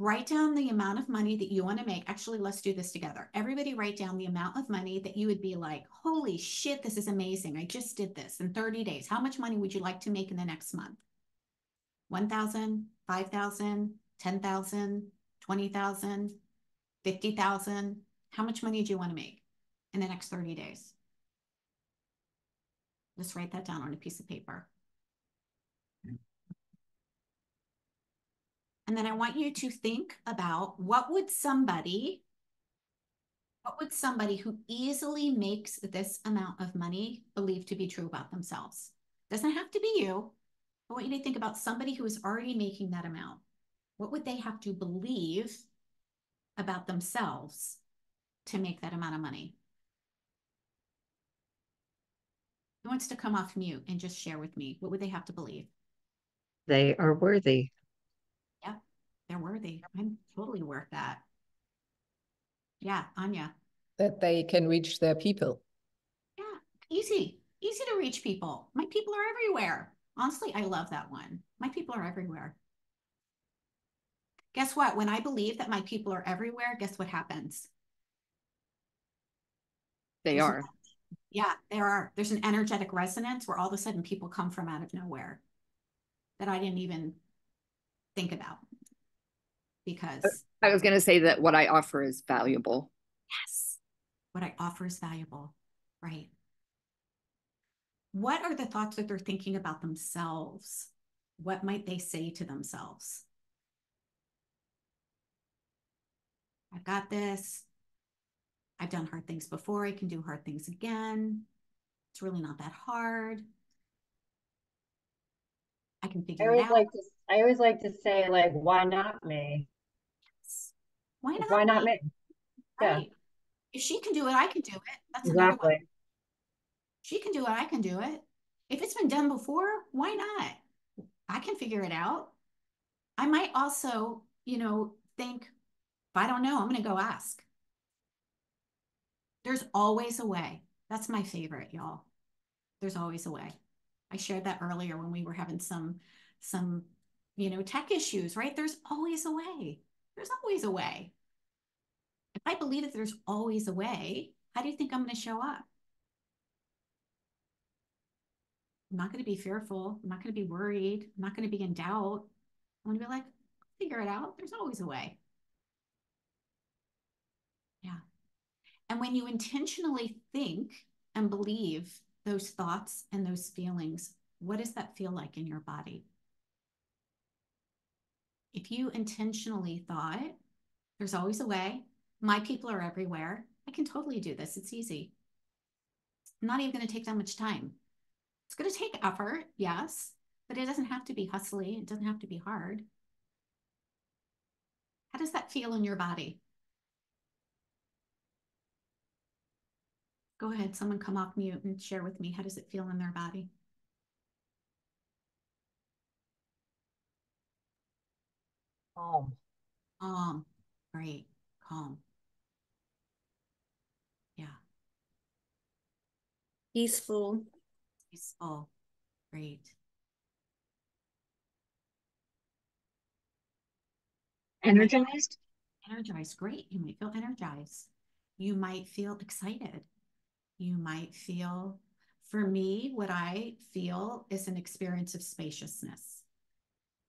write down the amount of money that you want to make. Actually, let's do this together. Everybody write down the amount of money that you would be like, holy shit, this is amazing. I just did this in 30 days. How much money would you like to make in the next month? 1,000, 5,000, 10,000, 20,000, 50,000. How much money do you want to make in the next 30 days? Just write that down on a piece of paper. And then I want you to think about what would somebody who easily makes this amount of money believe to be true about themselves? Doesn't have to be you. I want you to think about somebody who is already making that amount. What would they have to believe about themselves to make that amount of money? Who wants to come off mute and just share with me? What would they have to believe? They are worthy. Yeah, they're worthy. I'm totally worth that. Yeah, Anya. That they can reach their people. Yeah, easy to reach people. My people are everywhere. Honestly, I love that one. My people are everywhere. Guess what? When I believe that my people are everywhere, guess what happens? They are. Yeah, there's an energetic resonance where all of a sudden people come from out of nowhere that I didn't even think about, because I was going to say that what I offer is valuable. yes, what I offer is valuable, right? What are the thoughts that they're thinking about themselves? What might they say to themselves? I've got this. I've done hard things before. I can do hard things again. It's really not that hard. I can figure it out. I always like to say, like, why not me? Why not? Why not me? Yeah, Right. If she can do it, I can do it. That's another one. exactly. She can do it, I can do it. If it's been done before, why not? I can figure it out. I might also, think, if I don't know, I'm going to go ask. There's always a way. That's my favorite, y'all. There's always a way. I shared that earlier when we were having some, tech issues, right? There's always a way. There's always a way. If I believe that there's always a way, how do you think I'm going to show up? I'm not going to be fearful. I'm not going to be worried. I'm not going to be in doubt. I'm going to be like, figure it out. There's always a way. Yeah. And when you intentionally think and believe those thoughts and those feelings, what does that feel like in your body? If you intentionally thought, there's always a way, my people are everywhere, I can totally do this. It's easy. It's not even going to take that much time. It's going to take effort, yes, but it doesn't have to be hustly. It doesn't have to be hard. How does that feel in your body? Go ahead, someone come off mute and share with me. How does it feel in their body? Calm. Calm. Great. Calm. Yeah. Peaceful. Peaceful. Great. Energized? Energized. Great. You might feel energized. You might feel excited. You might feel, for me, what I feel is an experience of spaciousness,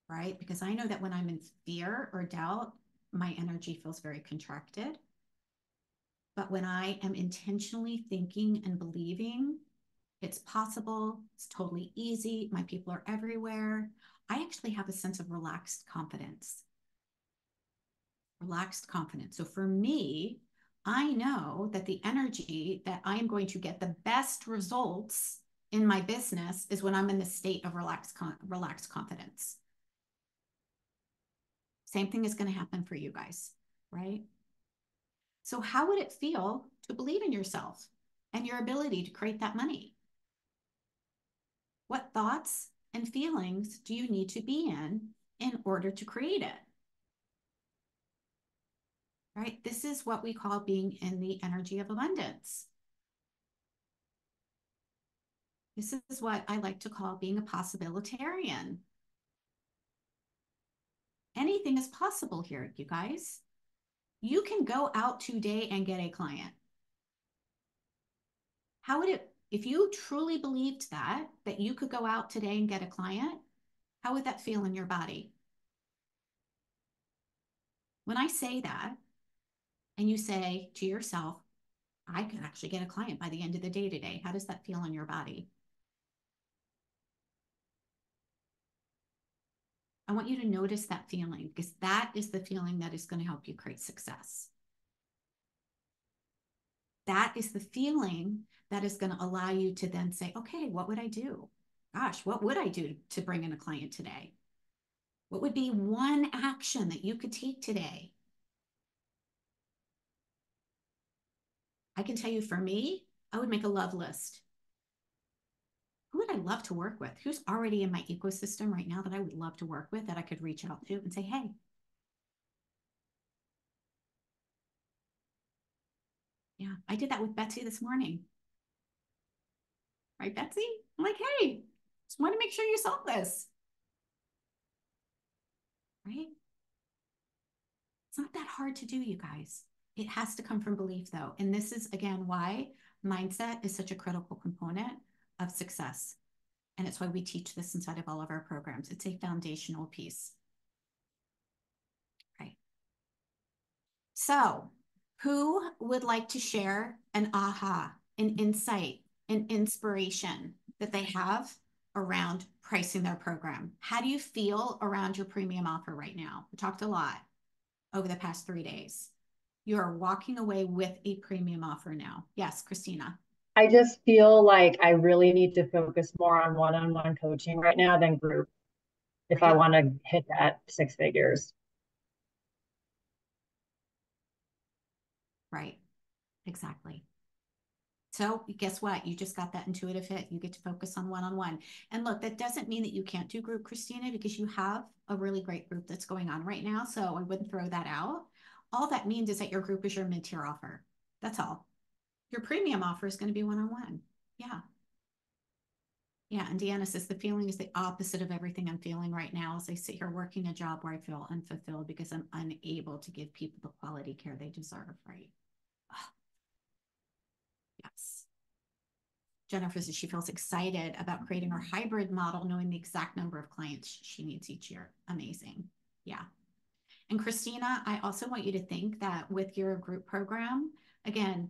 right? Because I know that when I'm in fear or doubt, my energy feels very contracted. But when I am intentionally thinking and believing it's possible, it's totally easy, my people are everywhere, I actually have a sense of relaxed confidence. Relaxed confidence. So for me, I know that the energy that I am going to get the best results in my business is when I'm in the state of relaxed confidence. Same thing is going to happen for you guys, right? So how would it feel to believe in yourself and your ability to create that money? What thoughts and feelings do you need to be in order to create it? Right? This is what we call being in the energy of abundance. This is what I like to call being a possibilitarian. Anything is possible here, you guys. You can go out today and get a client. How would it, if you truly believed that you could go out today and get a client, how would that feel in your body? When I say that, and you say to yourself, I could actually get a client by the end of the day today, how does that feel in your body? I want you to notice that feeling, because that is the feeling that is going to help you create success. That is the feeling that is going to allow you to then say, okay, what would I do? Gosh, what would I do to bring in a client today? What would be one action that you could take today? I can tell you, for me, I would make a love list. Who would I love to work with? Who's already in my ecosystem right now that I would love to work with, that I could reach out to and say, hey, Yeah, I did that with Betsy this morning. Right, Betsy? I'm like, hey, just want to make sure you saw this. Right? It's not that hard to do, you guys. It has to come from belief, though. And this is, again, why mindset is such a critical component of success. And it's why we teach this inside of all of our programs. It's a foundational piece. Right. So, who would like to share an aha, an insight, an inspiration that they have around pricing their program? How do you feel around your premium offer right now? We talked a lot over the past 3 days. You are walking away with a premium offer now. Yes, Christina. I just feel like I really need to focus more on one-on-one coaching right now than group if I want to hit that 6 figures. Right. Exactly. So guess what? You just got that intuitive hit. You get to focus on one-on-one. And look, that doesn't mean that you can't do group, Christina, because you have a really great group that's going on right now. So I wouldn't throw that out. All that means is that your group is your mid-tier offer. That's all. Your premium offer is going to be one-on-one. Yeah. Yeah. And Deanna says the feeling is the opposite of everything I'm feeling right now as I sit here working a job where I feel unfulfilled because I'm unable to give people the quality care they deserve, right? Yes. Jennifer says she feels excited about creating her hybrid model, knowing the exact number of clients she needs each year. Amazing. Yeah. And Christina, I also want you to think that with your group program, again,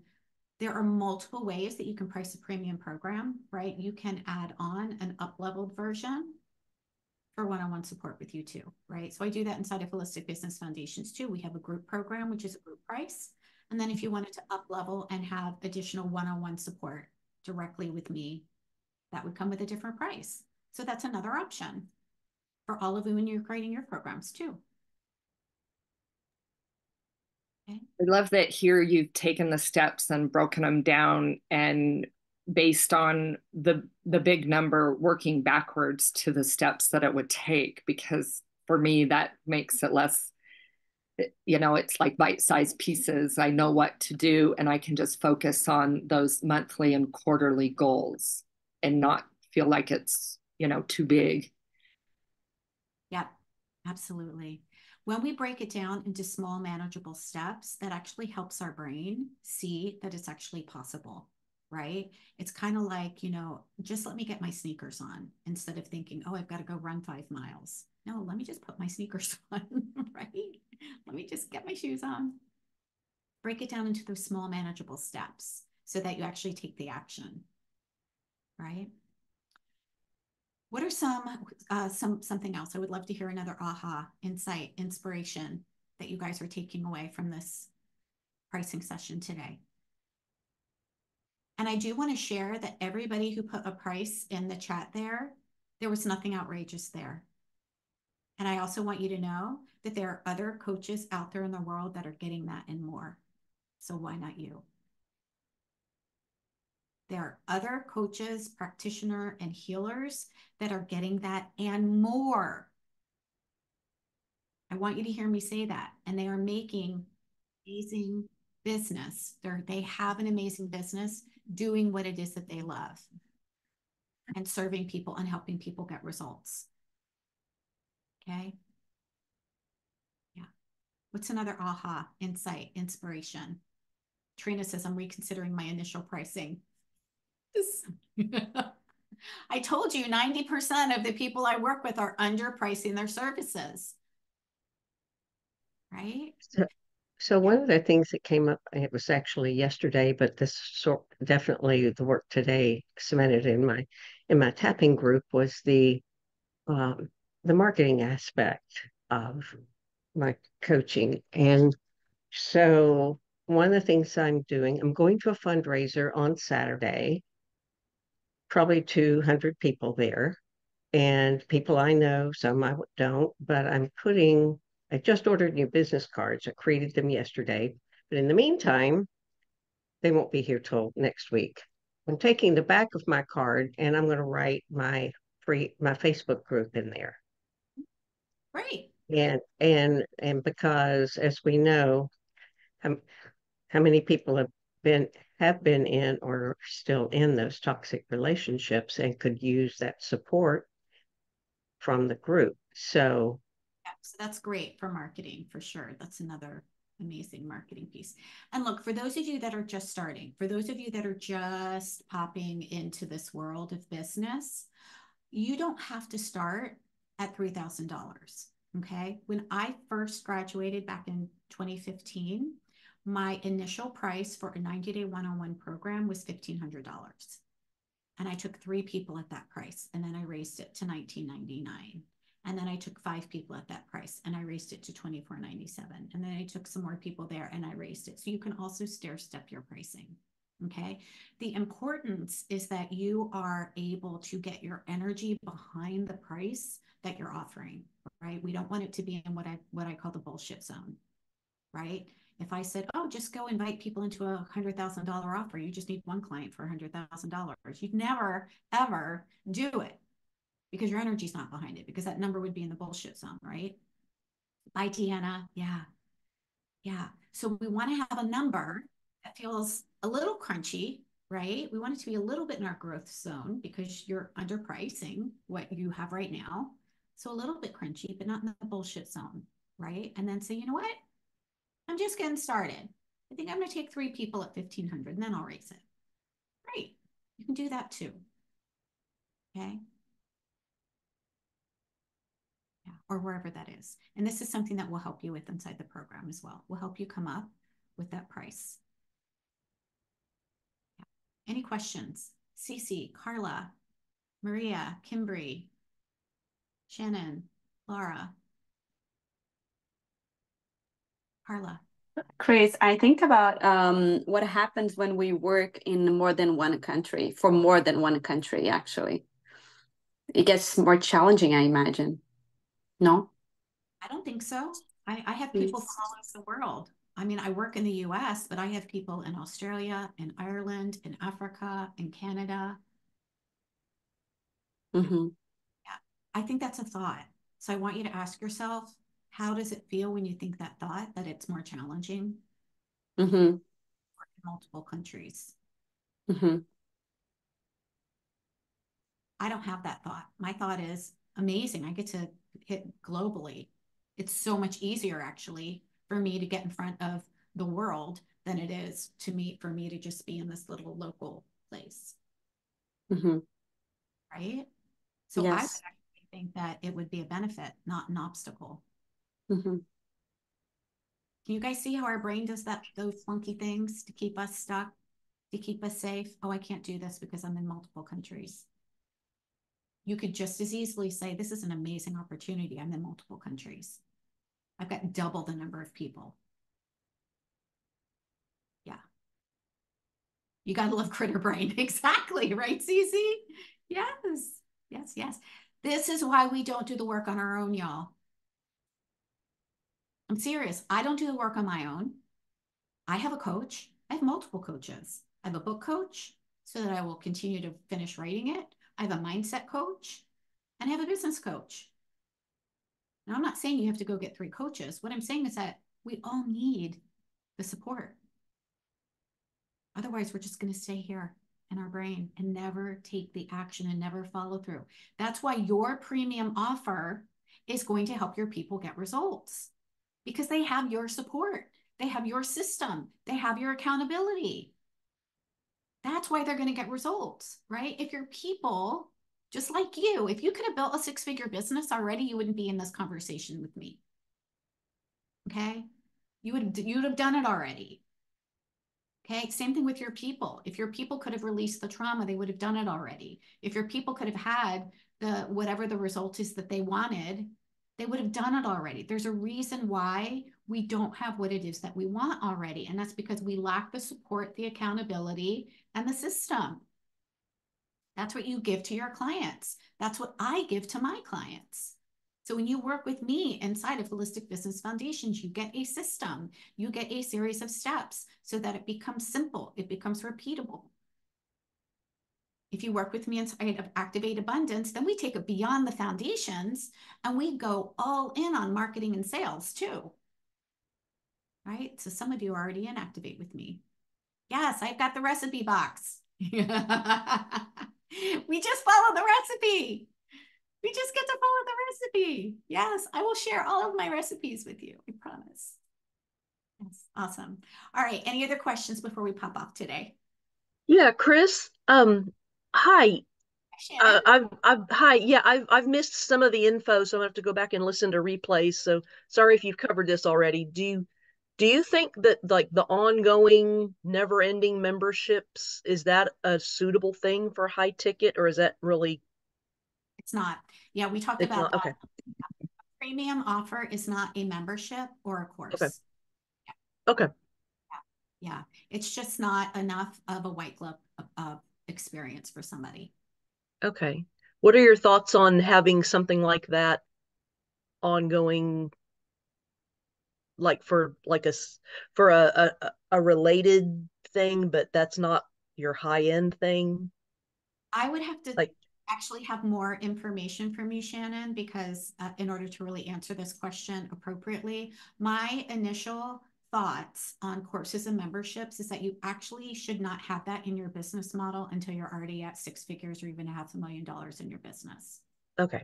there are multiple ways that you can price a premium program, right? You can add on an up-leveled version for one-on-one support with you too, right? So I do that inside of Holistic Business Foundations too. We have a group program, which is a group price. And then if you wanted to up-level and have additional one-on-one support directly with me, that would come with a different price. So that's another option for all of you when you're creating your programs too. I love that here you've taken the steps and broken them down and based on the big number working backwards to the steps that it would take, because for me that makes it less, you know, it's like bite-sized pieces. I know what to do and I can just focus on those monthly and quarterly goals and not feel like it's, you know, too big. Yep, absolutely. When we break it down into small, manageable steps, that actually helps our brain see that it's actually possible, right? It's kind of like, you know, just let me get my sneakers on instead of thinking, oh, I've got to go run 5 miles. No, let me just put my sneakers on, right? Let me just get my shoes on. Break it down into those small, manageable steps so that you actually take the action, right? What are something else? I would love to hear another aha, insight, inspiration that you guys are taking away from this pricing session today. And I do want to share that everybody who put a price in the chat there was nothing outrageous there. And I also want you to know that there are other coaches out there in the world that are getting that and more. So why not you? There are other coaches, practitioners, and healers that are getting that and more. I want you to hear me say that. And they are making amazing business. They have an amazing business doing what it is that they love and serving people and helping people get results. Okay. Yeah. What's another aha, insight, inspiration? Trina says, I'm reconsidering my initial pricing. I told you 90% of the people I work with are underpricing their services. Right? So one of the things that came up, it was actually yesterday, but this sort definitely the work today cemented in my tapping group was the marketing aspect of my coaching. And so one of the things I'm doing, I'm going to a fundraiser on Saturday, probably 200 people there, and people I know, some I don't, but I just ordered new business cards. I created them yesterday, but in the meantime, they won't be here till next week. I'm taking the back of my card and I'm going to write my Facebook group in there. Great. And because as we know, how many people have have been in or are still in those toxic relationships and could use that support from the group. So yeah, so that's great for marketing for sure. That's another amazing marketing piece. And look, for those of you that are just starting, for those of you that are just popping into this world of business, you don't have to start at $3,000. Okay. When I first graduated back in 2015, my initial price for a 90-day one-on-one program was $1,500. And I took 3 people at that price. And then I raised it to $19.99. And then I took 5 people at that price and I raised it to $24.97. And then I took some more people there and I raised it. So you can also stair step your pricing. Okay. The importance is that you are able to get your energy behind the price that you're offering, right? We don't want it to be in what I call the bullshit zone, right? If I said, oh, just go invite people into a $100,000 offer, you just need 1 client for $100,000. You'd never, ever do it because your energy's not behind it, because that number would be in the bullshit zone, right? Bye, Deanna. Yeah. Yeah. So we want to have a number that feels a little crunchy, right? We want it to be a little bit in our growth zone because you're underpricing what you have right now. So a little bit crunchy, but not in the bullshit zone, right? And then say, you know what? I'm just getting started. I think I'm going to take 3 people at 1,500 and then I'll raise it. Great. You can do that too. Okay. Yeah, or wherever that is. And this is something that we'll help you with inside the program as well. We'll help you come up with that price. Yeah. Any questions? Cece, Carla, Maria, Kimbry, Shannon, Laura, Carla. Chris, I think about what happens when we work in more than one country, for more than one country, actually. It gets more challenging, I imagine. No? I don't think so. I have people from all over the world. I mean, I work in the US, but I have people in Australia, in Ireland, in Africa, in Canada. Mm-hmm. Yeah, I think that's a thought. So I want you to ask yourself, how does it feel when you think that thought, that it's more challenging? Mm-hmm. In multiple countries. Mm-hmm. I don't have that thought. My thought is amazing. I get to hit globally. It's so much easier actually for me to get in front of the world than it is for me to just be in this little local place. Mm-hmm. Right? So yes. I would actually think that it would be a benefit, not an obstacle. Mm-hmm. Can you guys see how our brain does those funky things to keep us stuck, to keep us safe? Oh, I can't do this because I'm in multiple countries. You could just as easily say, this is an amazing opportunity. I'm in multiple countries. I've got double the number of people. Yeah. You got to love critter brain. Exactly. Right, Cece? Yes. Yes, yes. This is why we don't do the work on our own, y'all. I'm serious. I don't do the work on my own. I have a coach. I have multiple coaches. I have a book coach so that I will continue to finish writing it. I have a mindset coach and I have a business coach. Now, I'm not saying you have to go get 3 coaches. What I'm saying is that we all need the support. Otherwise, we're just going to stay here in our brain and never take the action and never follow through. That's why your premium offer is going to help your people get results, because they have your support. They have your system. They have your accountability. That's why they're going to get results, right? If your people, just like you, if you could have built a 6-figure business already, you wouldn't be in this conversation with me. Okay? You'd have done it already. Okay, same thing with your people. If your people could have released the trauma, they would have done it already. If your people could have had whatever the result is that they wanted, they would have done it already. There's a reason why we don't have what it is that we want already. And that's because we lack the support, the accountability, and the system. That's what you give to your clients. That's what I give to my clients. So when you work with me inside of Holistic Business Foundations, you get a system, you get a series of steps so that it becomes simple, it becomes repeatable. If you work with me inside of Activate Abundance, then we take it beyond the foundations and we go all in on marketing and sales too. Right? So some of you are already in Activate with me. Yes, I've got the recipe box. We just follow the recipe. We just get to follow the recipe. Yes, I will share all of my recipes with you. I promise. Yes, awesome. All right. Any other questions before we pop off today? Yeah, Chris. Hi. Shannon? I've missed some of the info, so I'm gonna have to go back and listen to replays. So sorry if you've covered this already. Do you think that like the ongoing, never-ending memberships, is that a suitable thing for high ticket, or is that really? It's not. Yeah, we talked It's about not. that. Okay. Premium offer is not a membership or a course. Okay. Okay. Yeah, it's just not enough of a white glove experience for somebody. Okay. What are your thoughts on having something like that ongoing, like for a related thing, but that's not your high end thing? I would have to Like, actually have more information from you, Shannon, because in order to really answer this question appropriately, my initial thoughts on courses and memberships is that you actually should not have that in your business model until you're already at 6 figures or even $500,000 in your business. okay.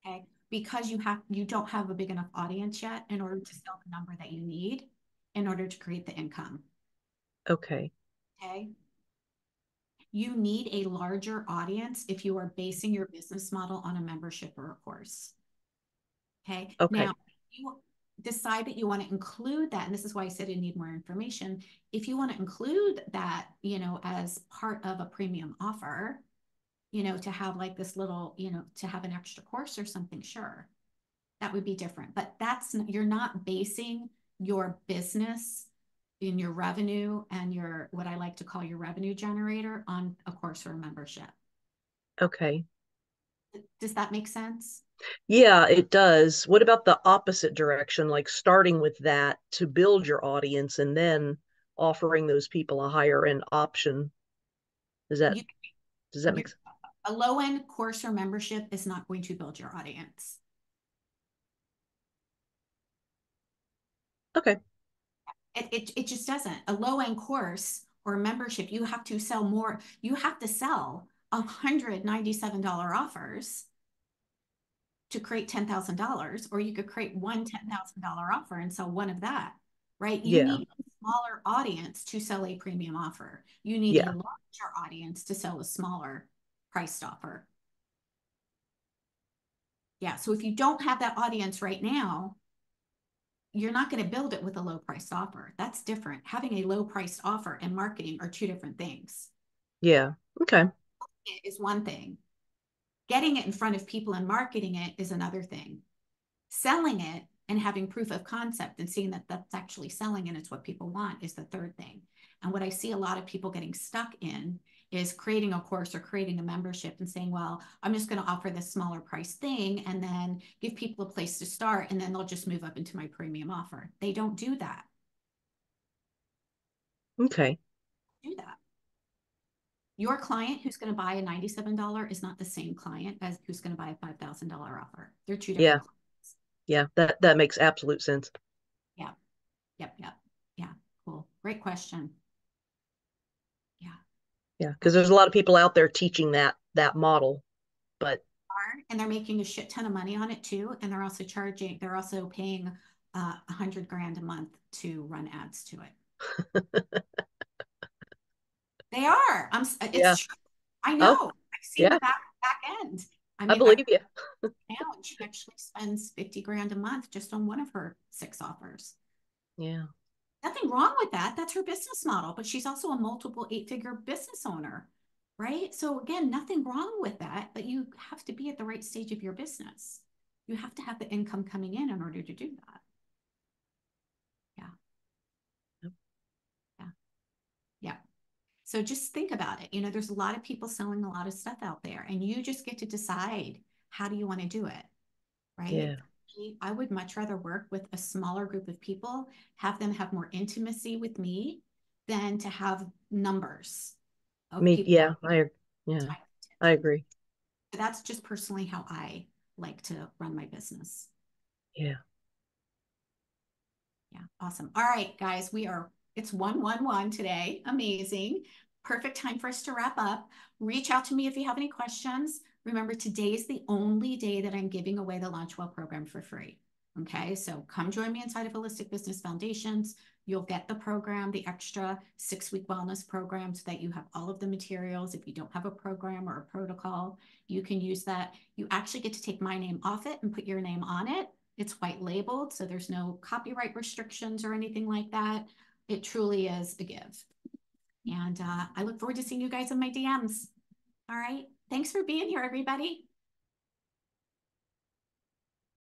Okay. Because you don't have a big enough audience yet in order to sell the number that you need in order to create the income. Okay. Okay. You need a larger audience if you are basing your business model on a membership or a course. Okay. Okay. Now, if you decide that you want to include that, and this is why I said you need more information. If you want to include that, as part of a premium offer, to have like this little, to have an extra course or something, sure, that would be different. But you're not basing your business in your revenue and your, what I like to call your revenue generator, on a course or a membership. Okay. Does that make sense? Yeah, it does. What about the opposite direction, like starting with that to build your audience and then offering those people a higher end option? Does that make sense? A low end course or membership is not going to build your audience. Okay. It just doesn't. A low end course or membership, you have to sell more. You have to sell $197 offers to create $10,000, or you could create one $10,000 offer and sell one of that, right? You Yeah. need a smaller audience to sell a premium offer. You need Yeah. a larger audience to sell a smaller priced offer. Yeah. So if you don't have that audience right now, you're not going to build it with a low priced offer. That's different. Having a low priced offer and marketing are two different things. Yeah. Okay. It is one thing. Getting it in front of people and marketing it is another thing. Selling it and having proof of concept and seeing that that's actually selling and it's what people want is the third thing. And what I see a lot of people getting stuck in is creating a course or creating a membership and saying, well, I'm just going to offer this smaller price thing and then give people a place to start, and then they'll just move up into my premium offer. They don't do that. Okay. Do that. Your client who's going to buy a $97 is not the same client as who's going to buy a $5,000 offer. They're two different clients. Yeah, that makes absolute sense. Yeah. Yep. Yeah. Cool. Great question. Yeah. Yeah, because there's a lot of people out there teaching that model, but and they're making a shit ton of money on it too, and they're also paying $100,000 a month to run ads to it. They are. It's true. I know. Oh, I've seen yeah. the back end. I I mean, believe you. now, and she actually spends $50,000 a month just on one of her 6 offers. Yeah. Nothing wrong with that. That's her business model, but she's also a multiple 8-figure business owner, right? So again, nothing wrong with that, but you have to be at the right stage of your business. You have to have the income coming in order to do that. Yeah. So just think about it. There's a lot of people selling a lot of stuff out there, and you just get to decide, how do you want to do it, right? Yeah. I would much rather work with a smaller group of people, have them have more intimacy with me, than to have numbers of people. Yeah, I agree. So that's just personally how I like to run my business. Yeah. Yeah, awesome. All right, guys, we are It's 111 today. Amazing. Perfect time for us to wrap up. Reach out to me if you have any questions. Remember, today is the only day that I'm giving away the Launch Well program for free. Okay, so come join me inside of Holistic Business Foundations. You'll get the program, the extra 6-week wellness program, so that you have all of the materials. If you don't have a program or a protocol, you can use that. You actually get to take my name off it and put your name on it. It's white labeled, so there's no copyright restrictions or anything like that. It truly is a give. And I look forward to seeing you guys in my DMs. All right. Thanks for being here, everybody.